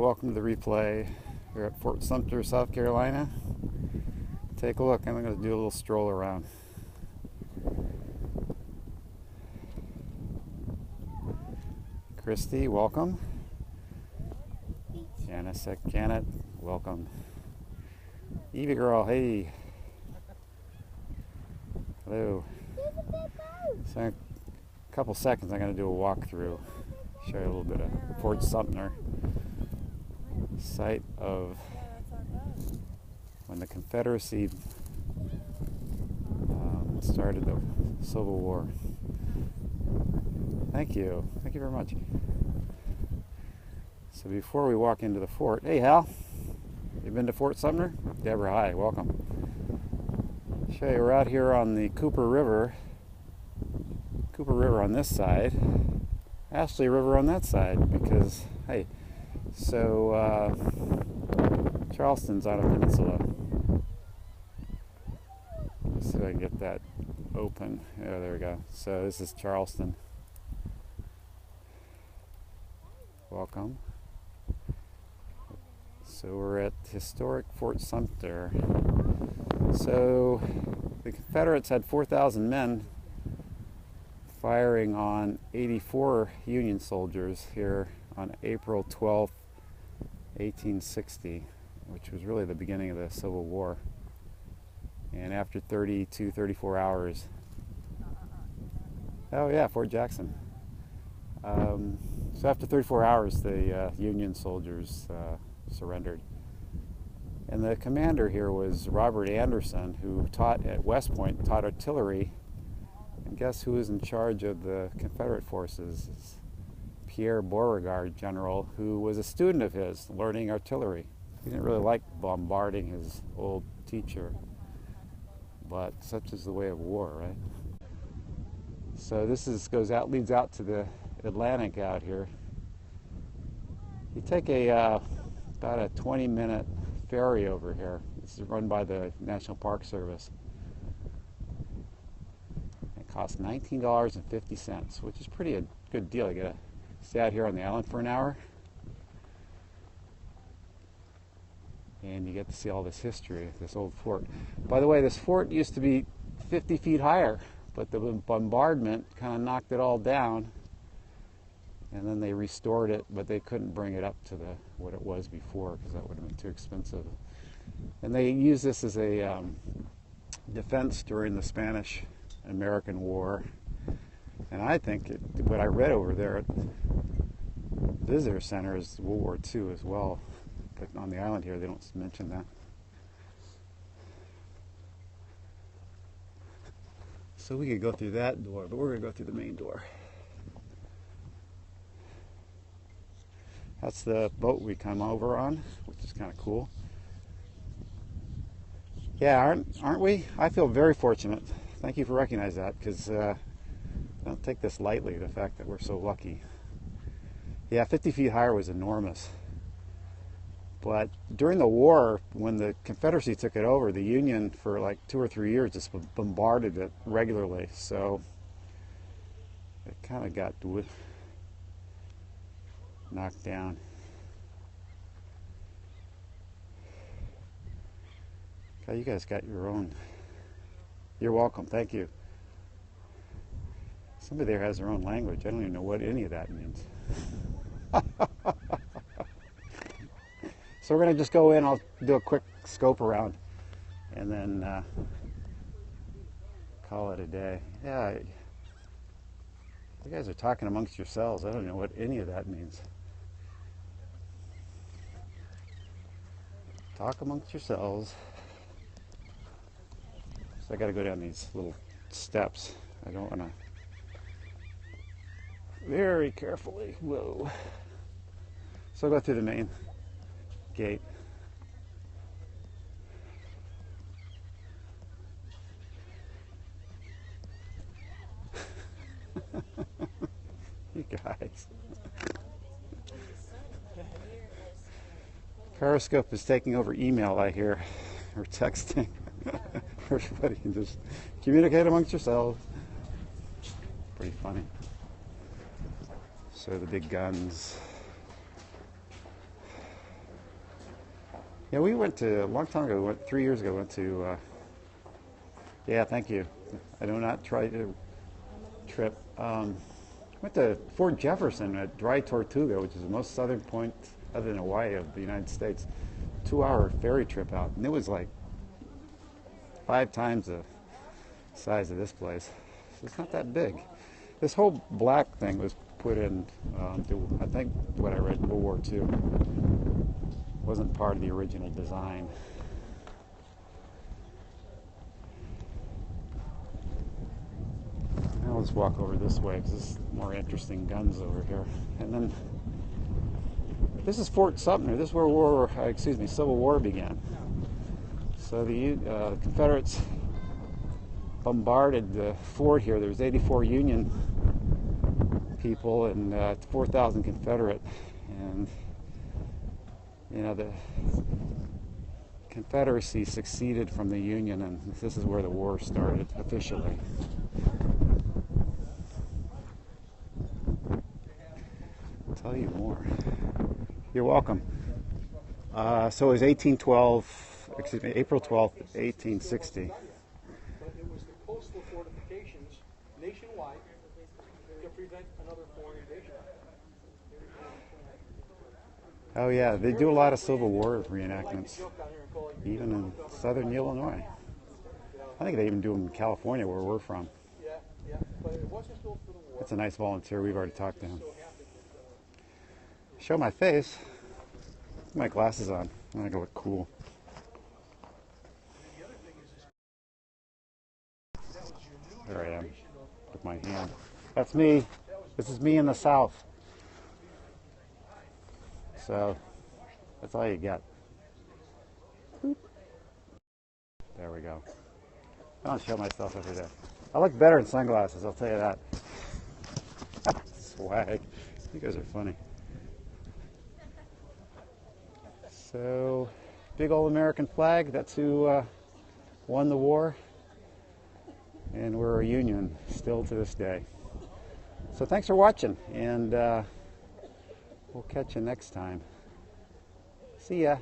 welcome to the replay. We're at Fort Sumter, South Carolina. Take a look. I'm going to do a little stroll around. Christy, welcome. Janice Janet, welcome. Evie girl, hey. Hello. So in a couple seconds I'm going to do a walkthrough. Show you a little bit of Fort Sumter, site of when the Confederacy started the Civil War. Thank you very much. So before we walk into the fort, hey Hal, you been to Fort Sumter? Deborah, hi, welcome. Show you, we're out here on the Cooper River on this side, Ashley River on that side, because hey, so Charleston's on a peninsula. Let's see if I can get that open. Oh, there we go. So this is Charleston. Welcome. So we're at historic Fort Sumter. So the Confederates had 4,000 men firing on 84 Union soldiers here on April 12th, 1860, which was really the beginning of the Civil War. And after 34 hours, oh yeah, Fort Jackson. So after 34 hours, the Union soldiers surrendered. And the commander here was Robert Anderson, who taught at West Point, taught artillery. And guess who was in charge of the Confederate forces? It's Pierre Beauregard, general, who was a student of his, learning artillery. He didn't really like bombarding his old teacher, but such is the way of war, right? So this leads out to the Atlantic out here. You take about a 20-minute ferry over here. This is run by the National Park Service. It costs $19.50, which is pretty a good deal. You get to stay out here on the island for an hour, and you get to see all this history of this old fort. By the way, this fort used to be 50 feet higher, but the bombardment kind of knocked it all down, and then they restored it, but they couldn't bring it up to what it was before because that would have been too expensive. And they used this as a defense during the Spanish-American War. And I think what I read over there at the Visitor Center is World War II as well. But on the island here, they don't mention that. So we could go through that door, but we're going to go through the main door. That's the boat we come over on, which is kind of cool. Yeah, aren't we? I feel very fortunate. Thank you for recognizing that, because I don't take this lightly, the fact that we're so lucky. Yeah, 50 feet higher was enormous. But during the war, when the Confederacy took it over, the Union for like 2 or 3 years just bombarded it regularly. So it kind of got knocked down. Okay, you guys got your own. You're welcome. Thank you. Somebody there has their own language. I don't even know what any of that means. So we're going to just go in. I'll do a quick scope around and then call it a day. Yeah, you guys are talking amongst yourselves. I don't know what any of that means. Talk amongst yourselves. So I got to go down these little steps. I don't want to. Very carefully. Whoa. So I'll go through the main gate. You guys. Periscope is taking over email, I hear, or texting. Everybody can just communicate amongst yourselves. Pretty funny. So the big guns. Yeah, we went to, a long time ago, 3 years ago, went to, yeah, thank you. I do not try to trip. Went to Fort Jefferson at Dry Tortuga, which is the most southern point, other than Hawaii, of the United States. 2-hour ferry trip out, and it was like 5 times the size of this place. So it's not that big. This whole black thing was put in, I think what I read, World War II. Wasn't part of the original design. Now let's walk over this way because there's more interesting guns over here. And then this is Fort Sumter. This is where Civil War began. So the Confederates bombarded the fort here. There was 84 Union people and 4,000 Confederate. And the Confederacy succeeded from the Union, and this is where the war started officially. I'll tell you more. You're welcome. So it was April 12th, 1860. It was the coastal fortifications nationwide to prevent another foreign invasion. Oh yeah, they do a lot of Civil War reenactments, even in southern Illinois. I think they even do them in California, where we're from. Yeah, but it wasn't built for the war. It's a nice volunteer. We've already talked to him. Show my face. Put my glasses on. I'm gonna go look cool. There I am, with my hand. That's me. This is me in the South. So, that's all you get. Boop. There we go. I don't show myself every day. I look better in sunglasses, I'll tell you that. Swag. You guys are funny. So, big old American flag. That's who won the war. And we're a union still to this day. So thanks for watching, and we'll catch you next time. See ya.